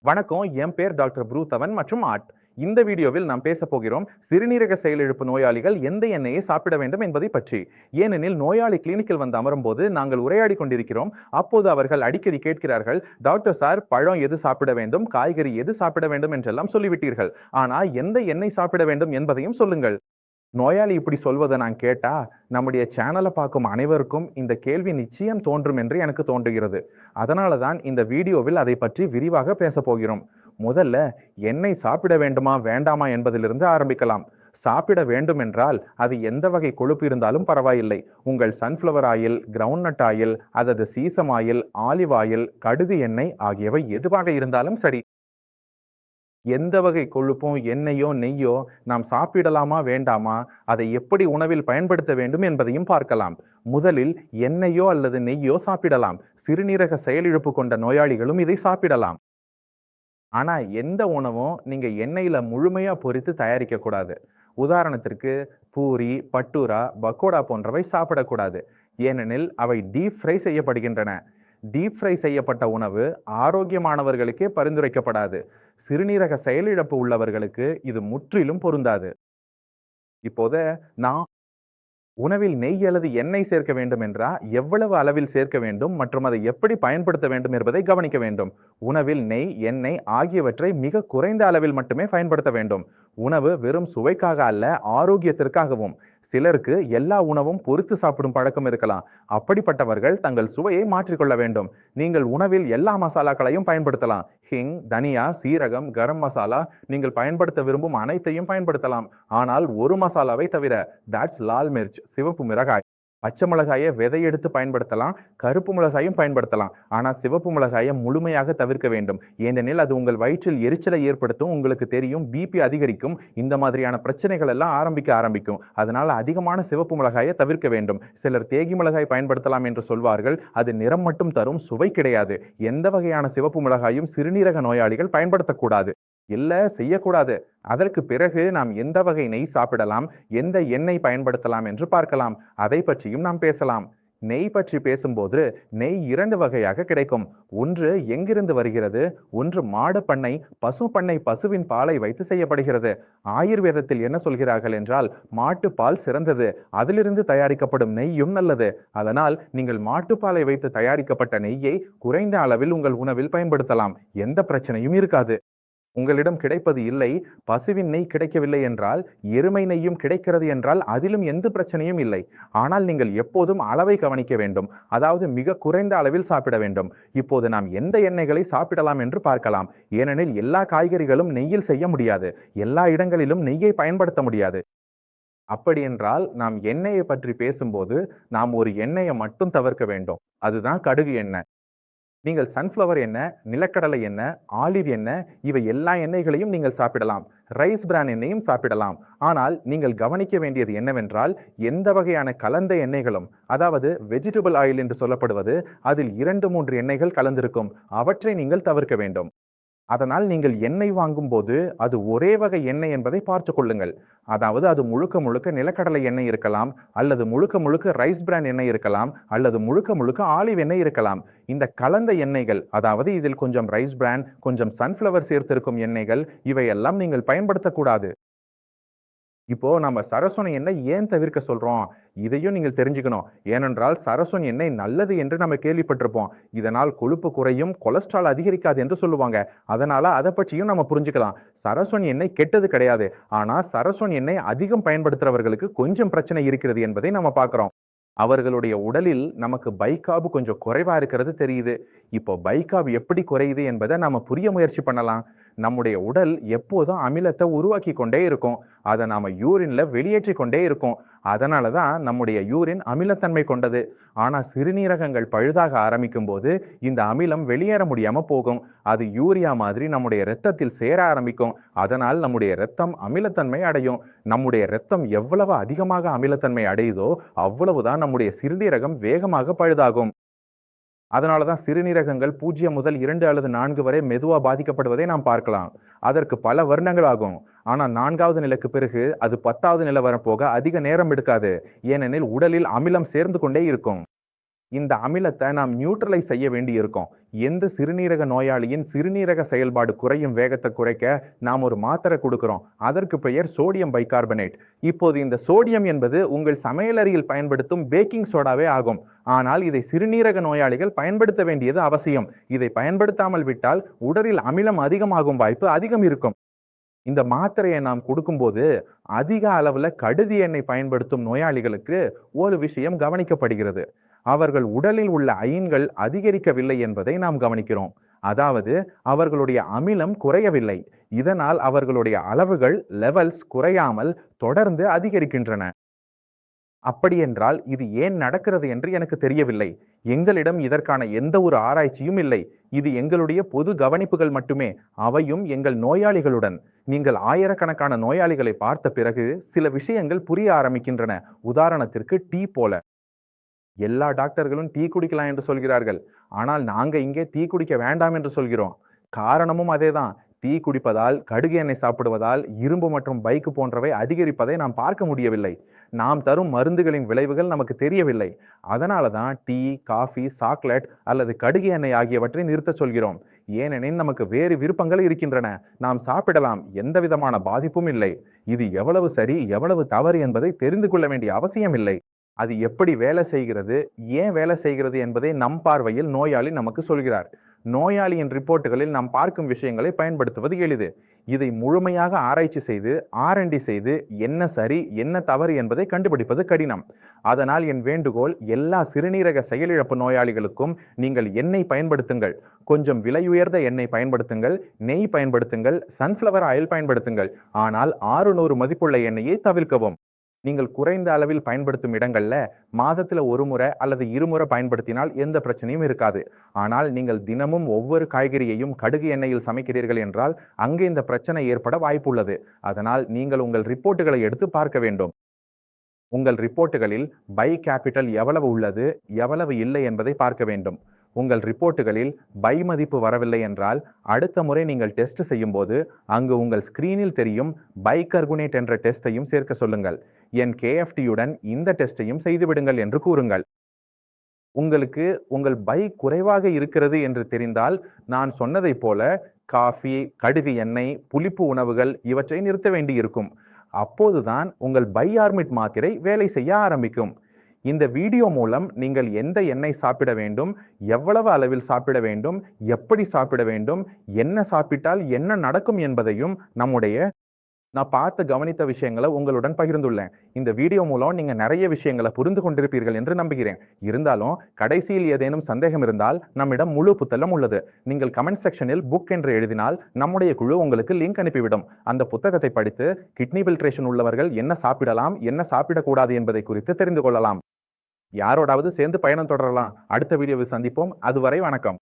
வணக்கம். என் பேர் டாக்டர் ப்ரூத்தவன் மற்றும் ஆர்ட். இந்த வீடியோவில் நாம் பேசப் போகிறோம் சிறுநீரக செயலிழப்பு நோயாளிகள் எந்த எண்ணெயை சாப்பிட வேண்டும் என்பதை பற்றி. ஏனெனில் நோயாளி கிளினிக்கில் வந்து அமரும்போது நாங்கள் உரையாடி கொண்டிருக்கிறோம். அப்போது அவர்கள் அடிக்கடி கேட்கிறார்கள், டாக்டர் சார், பழம் எது சாப்பிட வேண்டும், காய்கறி எது சாப்பிட வேண்டும் என்றெல்லாம் சொல்லிவிட்டீர்கள். ஆனா எந்த எண்ணெய் சாப்பிட வேண்டும் என்பதையும் சொல்லுங்கள். நோயாளி இப்படி சொல்வதை நான் கேட்டா, நம்முடைய சேனலை பார்க்கும் அனைவருக்கும் இந்த கேள்வி நிச்சயம் தோன்றும் என்று எனக்கு தோன்றுகிறது. அதனால தான் இந்த வீடியோவில் அதை பற்றி விரிவாக பேசப் போகிறோம். முதல்ல எண்ணெய் சாப்பிட வேண்டுமா வேண்டாமா என்பதிலிருந்து ஆரம்பிக்கலாம். சாப்பிட வேண்டும் என்றால் அது எந்த வகை கொழுப்பு இருந்தாலும் பரவாயில்லை. உங்கள் சன்ஃப்ளவர் ஆயில், கிரவுண்ட்நட் ஆயில், அல்லது சீசம் ஆயில், ஆலிவ் ஆயில், கடுகு எண்ணெய் ஆகியவை எதுவாக இருந்தாலும் சரி. எந்த வகை கொழுப்பும், எண்ணெயோ, நெய்யோ நாம் சாப்பிடலாமா வேண்டாமா, அதை எப்படி உணவில் பயன்படுத்த வேண்டும் என்பதையும் பார்க்கலாம். முதலில் எண்ணெயோ அல்லது நெய்யோ சாப்பிடலாம். சிறுநீரக செயலிழப்பு கொண்ட நோயாளிகளும் இதை சாப்பிடலாம். ஆனா எந்த உணவும் நீங்க எண்ணெயில முழுமையா பொரித்து தயாரிக்க கூடாது. உதாரணத்திற்கு பூரி, பட்டூரா, பக்கோடா போன்றவை சாப்பிடக்கூடாது. ஏனெனில் அவை டீப் ஃப்ரை செய்யப்படுகின்றன. டீப் ஃப்ரை செய்யப்பட்ட உணவு ஆரோக்கியமானவர்களுக்கே பரிந்துரைக்கப்படாது. சிறுநீரக செயலிழப்பு உள்ளவர்களுக்கு இது முற்றிலும் பொருந்தாது. இப்போது நான் உணவில் நெய் அல்லது எண்ணெய் சேர்க்க வேண்டும் என்றா எவ்வளவு அளவில் சேர்க்க வேண்டும் மற்றும் அதை எப்படி பயன்படுத்த வேண்டும் என்பதை கவனிக்க வேண்டும். உணவில் நெய், எண்ணெய் ஆகியவற்றை மிக குறைந்த அளவில் மட்டுமே பயன்படுத்த வேண்டும். உணவு வெறும் சுவைக்காக அல்ல, ஆரோக்கியத்திற்காகவும். சிலருக்கு எல்லா உணவும் பொரித்து சாப்பிடும் பழக்கம் இருக்கலாம். அப்படிப்பட்டவர்கள் தங்கள் சுவையை மாற்றிக்கொள்ள வேண்டும். நீங்கள் உணவில் எல்லா மசாலாக்களையும் பயன்படுத்தலாம். ஹிங், தனியா, சீரகம், கரம் மசாலா, நீங்கள் பயன்படுத்த விரும்பும் அனைத்தையும் பயன்படுத்தலாம். ஆனால் ஒரு மசாலாவை தவிர, தட்ஸ் லால் மிர்ச், சிவப்பு மிளகாய். பச்சை மிளகாயை விதை எடுத்து பயன்படுத்தலாம், கருப்பு மிளகாயும் பயன்படுத்தலாம். ஆனா சிவப்பு மிளகாயை முழுமையாக தவிர்க்க வேண்டும். ஏனெனில் அது உங்கள் வயிற்றில் எரிச்சலை ஏற்படுத்தும். உங்களுக்கு தெரியும், பிபி அதிகரிக்கும். இந்த மாதிரியான பிரச்சனைகள் எல்லாம் ஆரம்பிக்கும். அதனால அதிகமான சிவப்பு மிளகாயை தவிர்க்க வேண்டும். சிலர் தேகி மிளகாய் பயன்படுத்தலாம் என்று சொல்வார்கள். அது நிறம் மட்டும் தரும், சுவை கிடையாது. எந்த வகையான சிவப்பு மிளகாயும் சிறுநீரக நோயாளிகள் பயன்படுத்தக்கூடாது. இல்ல, செய்யக்கூடாது. அதற்கு பிறகு நாம் எந்த வகை நெய் சாப்பிடலாம், எந்த எண்ணெய் பயன்படுத்தலாம் என்று பார்க்கலாம். அதை பற்றியும் நாம் பேசலாம். நெய் பற்றி பேசும்போது நெய் இரண்டு வகையாக கிடைக்கும். ஒன்று எங்கிருந்து வருகிறது? ஒன்று மாடு பண்ணை, பசு பண்ணை பசுவின் பாலை வைத்து செய்யப்படுகிறது. ஆயுர்வேதத்தில் என்ன சொல்கிறார்கள் என்றால், மாட்டு பால் சிறந்தது, அதிலிருந்து தயாரிக்கப்படும் நெய்யும் நல்லது. அதனால் நீங்கள் மாட்டுப்பாலை வைத்து தயாரிக்கப்பட்ட நெய்யை குறைந்த அளவில் உங்கள் உணவில் பயன்படுத்தலாம். எந்த பிரச்சனையும் இருக்காது. உங்களிடம் கிடைப்பது இல்லை, பசுவின் நெய் கிடைக்கவில்லை என்றால் எருமை நெய்யும் கிடைக்கிறது என்றால் அதிலும் எந்த பிரச்சனையும் இல்லை. ஆனால் நீங்கள் எப்போதும் அளவை கவனிக்க வேண்டும். அதாவது மிக குறைந்த அளவில் சாப்பிட வேண்டும். இப்போது நாம் எந்த எண்ணெய்களை சாப்பிடலாம் என்று பார்க்கலாம். ஏனெனில் எல்லா காய்கறிகளும் நெய்யில் செய்ய முடியாது. எல்லா இடங்களிலும் நெய்யை பயன்படுத்த முடியாது. அப்படி என்றால் நாம் எண்ணெயை பற்றி பேசும்போது நாம் ஒரு எண்ணெயை மட்டும் தவிர்க்க வேண்டும். அதுதான் கடுகு எண்ணெய். நீங்கள் சன்ஃப்ளவர் எண்ணெய், நிலக்கடலை எண்ணெய், ஆலிவ் எண்ணெய், இவை எல்லா எண்ணெய்களையும் நீங்கள் சாப்பிடலாம். ரைஸ் பிரான் எண்ணெயும் சாப்பிடலாம். ஆனால் நீங்கள் கவனிக்க வேண்டியது என்னவென்றால், எந்த வகையான கலந்த எண்ணெய்களும், அதாவது வெஜிடபிள் ஆயில் என்று சொல்லப்படுவது, அதில் 2-3 எண்ணெய்கள் கலந்திருக்கும். அவற்றை நீங்கள் தவிர்க்க வேண்டும். அதனால் நீங்கள் எண்ணெய் வாங்கும் போது அது ஒரே வகை எண்ணெய் என்பதை பார்த்துக் கொள்ளுங்கள். அதாவது அது முழுக்க முழுக்க நிலக்கடலை எண்ணெய் இருக்கலாம், அல்லது முழுக்க முழுக்க ரைஸ் பிரான் எண்ணெய் இருக்கலாம், அல்லது முழுக்க முழுக்க ஆலிவ் எண்ணெய் இருக்கலாம். இந்த கலந்த எண்ணெய்கள், அதாவது இதில் கொஞ்சம் ரைஸ் பிரான், கொஞ்சம் சன்ஃப்ளவர் சேர்த்திருக்கும் எண்ணெய்கள், இவையெல்லாம் நீங்கள் பயன்படுத்தக்கூடாது. இப்போ நம்ம சரசொன எண்ணெய் ஏன் தவிர்க்க சொல்றோம்? இதையும் நீங்கள் தெரிஞ்சுக்கணும். ஏனென்றால் சரசொன் எண்ணெய் நல்லது என்று நம்ம கேள்விப்பட்டிருப்போம். இதனால் கொழுப்பு குறையும், கொலஸ்ட்ரால் அதிகரிக்காது என்று சொல்லுவாங்க. அதனால அதை பற்றியும் நம்ம புரிஞ்சுக்கலாம். சரசொன் எண்ணெய் கெட்டது கிடையாது. ஆனா சரசொன் எண்ணெய் அதிகம் பயன்படுத்துறவர்களுக்கு கொஞ்சம் பிரச்சனை இருக்கிறது என்பதை நம்ம பார்க்கிறோம். அவர்களுடைய உடலில் நமக்கு பைகார்பு கொஞ்சம் குறைவா இருக்கிறது தெரியுது. இப்போ பைகார்பு எப்படி குறையுது என்பதை நாம புரிய முயற்சி பண்ணலாம். நம்முடைய உடல் எப்போதும் அமிலத்தை உருவாக்கி கொண்டே இருக்கும். அதை நாம யூரின்ல வெளியேற்றி கொண்டே இருக்கும். அதனாலதான் நம்முடைய யூரின் அமிலத்தன்மை கொண்டது. ஆனா சிறுநீரகங்கள் பழுதாக ஆரம்பிக்கும் போது இந்த அமிலம் வெளியேற முடியாம போகும். அது யூரியா மாதிரி நம்முடைய இரத்தத்தில் சேர ஆரம்பிக்கும். அதனால் நம்முடைய இரத்தம் அமிலத்தன்மை அடையும். நம்முடைய இரத்தம் எவ்வளவு அதிகமாக அமிலத்தன்மை அடையுதோ அவ்வளவுதான் நம்முடைய சிறுநீரகம் வேகமாக பழுதாகும். அதனாலதான் சிறுநீரகங்கள் 0 முதல் 2 அல்லது 4 வரை மெதுவா பாதிக்கப்படுவதை நாம் பார்க்கலாம். அதற்கு பல வருடங்கள் ஆகும். ஆனா 4வது நிலைக்கு பிறகு அது 10வது நிலை வரப்போக அதிக நேரம் எடுக்காது. ஏனெனில் உடலில் அமிலம் சேர்ந்து கொண்டே இருக்கும். இந்த அமிலத்தை நாம் நியூட்ரலைஸ் செய்ய வேண்டி இருக்கும். எந்த சிறுநீரக நோயாளியின் சிறுநீரக செயல்பாடு குறையும் வேகத்தை குறைக்க நாம் ஒரு மாத்திரை கொடுக்கிறோம். அதற்கு பெயர் சோடியம் பைகார்பனேட். இப்போது இந்த சோடியம் என்பது உங்கள் சமையலறையில் பயன்படுத்தும் பேக்கிங் சோடாவே ஆகும். ஆனால் இதை சிறுநீரக நோயாளிகள் பயன்படுத்த வேண்டியது அவசியம். இதை பயன்படுத்தாமல் விட்டால் உடலில் அமிலம் அதிகமாகும் வாய்ப்பு அதிகம் இருக்கும். இந்த மாத்திரையை நாம் கொடுக்கும்போது அதிக அளவுல கடுகு எண்ணெய் பயன்படுத்தும் நோயாளிகளுக்கு ஒரு விஷயம் கவனிக்கப்படுகிறது. அவர்கள் உடலில் உள்ள அயன்கள் அதிகரிக்கவில்லை என்பதை நாம் கவனிக்கிறோம். அதாவது அவர்களுடைய அமிலம் குறையவில்லை. இதனால் அவர்களுடைய அளவுகள் லெவல்ஸ் குறையாமல் தொடர்ந்து அதிகரிக்கின்றன. அப்படியென்றால் இது ஏன் நடக்கிறது என்று எனக்கு தெரியவில்லை. எங்களிடம் இதற்கான எந்த ஒரு ஆராய்ச்சியும் இல்லை. இது எங்களுடைய பொது கவனிப்புகள் மட்டுமே. அவையும் எங்கள் நோயாளிகளுடன். நீங்கள் ஆயிரக்கணக்கான நோயாளிகளை பார்த்த பிறகு சில விஷயங்கள் புரிய ஆரம்பிக்கின்றன. உதாரணத்திற்கு டீ போல. எல்லா டாக்டர்களும் டீ குடிக்கலாம் என்று சொல்கிறார்கள். ஆனால் நாங்க இங்கே டீ குடிக்க வேண்டாம் என்று சொல்கிறோம். காரணமும் அதேதான். டீ குடிப்பதால், கடுகு எண்ணெய் சாப்பிடுவதால் இரும்பு மற்றும் பைக் போன்றவை அதிகரிப்பதை நாம் பார்க்க முடியவில்லை. நாம் தரும் மருந்துகளின் விளைவுகள் நமக்கு தெரியவில்லை. அதனால தான் டீ, காஃபி, சாக்லேட் அல்லது கடுகு எண்ணெய் ஆகியவற்றை நிறுத்த சொல்கிறோம். ஏனெனில் நமக்கு வேறு விருப்பங்கள் இருக்கின்றன. நாம் சாப்பிடலாம், எந்த விதமான பாதிப்பும் இல்லை. இது எவ்வளவு சரி, எவ்வளவு தவறு என்பதை தெரிந்து கொள்ள வேண்டிய அவசியம் இல்லை. அது எப்படி வேலை செய்கிறது, ஏன் வேலை செய்கிறது என்பதை நம் பார்வையில் நோயாளி நமக்கு சொல்கிறார். நோயாளியின் ரிப்போர்ட்டுகளில் நாம் பார்க்கும் விஷயங்களை பயன்படுத்துவது எளிது. இதை முழுமையாக ஆராய்ச்சி செய்து R&D செய்து என்ன சரி என்ன தவறு என்பதை கண்டுபிடிப்பது கடினம். அதனால் என் வேண்டுகோள் எல்லா சிறுநீரக செயலிழப்பு நோயாளிகளுக்கும் நீங்கள் எண்ணெய் பயன்படுத்துங்கள். கொஞ்சம் விலையுயர்ந்த எண்ணெய் பயன்படுத்துங்கள், நெய் பயன்படுத்துங்கள், சன்ஃப்ளவர் ஆயில் பயன்படுத்துங்கள். ஆனால் 600 மதிப்புள்ள எண்ணெயை தவிர்க்கவும். நீங்கள் குறைந்த அளவில் பயன்படுத்தும் இடங்கள்ல மாதத்துல ஒரு முறை அல்லது இருமுறை பயன்படுத்தினால் எந்த பிரச்சனையும் இருக்காது. ஆனால் நீங்கள் தினமும் ஒவ்வொரு காய்கறியையும் கடுகு எண்ணெயில் சமைக்கிறீர்கள் என்றால் அங்கே இந்த பிரச்சனை ஏற்பட வாய்ப்புள்ளது. அதனால் நீங்கள் உங்கள் ரிப்போர்ட்டுகளை எடுத்து பார்க்க வேண்டும். உங்கள் ரிப்போர்ட்டுகளில் பை கேபிட்டல் எவ்வளவு உள்ளது, எவ்வளவு இல்லை என்பதை பார்க்க வேண்டும். உங்கள் ரிப்போர்ட்டுகளில் பை மதிப்பு வரவில்லை என்றால் அடுத்த முறை நீங்கள் டெஸ்ட் செய்யும் போது அங்கு உங்கள் ஸ்கிரீனில் தெரியும் பைகார்பனேட் என்ற டெஸ்டையும் சேர்க்க சொல்லுங்கள். என் KFTயுடன் இந்த டெஸ்டையும் செய்துவிடுங்கள் என்று கூறுங்கள். உங்களுக்கு உங்கள் பை குறைவாக இருக்கிறது என்று தெரிந்தால் நான் சொன்னதைப் போல காஃபி, கடுகு எண்ணெய், புளிப்பு உணவுகள் இவற்றை நிறுத்த வேண்டியிருக்கும். அப்போதுதான் உங்கள் பைஆர்மிட் மாத்திரை வேலை செய்ய ஆரம்பிக்கும். இந்த வீடியோ மூலம் நீங்கள் எந்த எண்ணெய் சாப்பிட வேண்டும், எவ்வளவு அளவில் சாப்பிட வேண்டும், எப்படி சாப்பிட வேண்டும், என்ன சாப்பிட்டால் என்ன நடக்கும் என்பதையும் நான் பார்த்து கவனித்த விஷயங்களை உங்களுடன் பகிர்ந்துள்ளேன். இந்த வீடியோ மூலம் நீங்க நிறைய விஷயங்களை புரிந்து கொண்டிருப்பீர்கள் என்று நம்புகிறேன். இருந்தாலும் கடைசியில் ஏதேனும் சந்தேகம் இருந்தால் நம்மிடம் முழு புத்தகம் உள்ளது. நீங்கள் கமெண்ட் செக்ஷனில் புக் என்று எழுதினால் நம்முடைய குழு உங்களுக்கு லிங்க் அனுப்பிவிடும். அந்த புத்தகத்தை படித்து கிட்னி ஃபில்ட்ரேஷன் உள்ளவர்கள் என்ன சாப்பிடலாம், என்ன சாப்பிடக்கூடாது என்பதை குறித்து தெரிந்து கொள்ளலாம். யாரோடாவது சேர்ந்து பயணம் தொடரலாம். அடுத்த வீடியோவில் சந்திப்போம். அதுவரை வணக்கம்.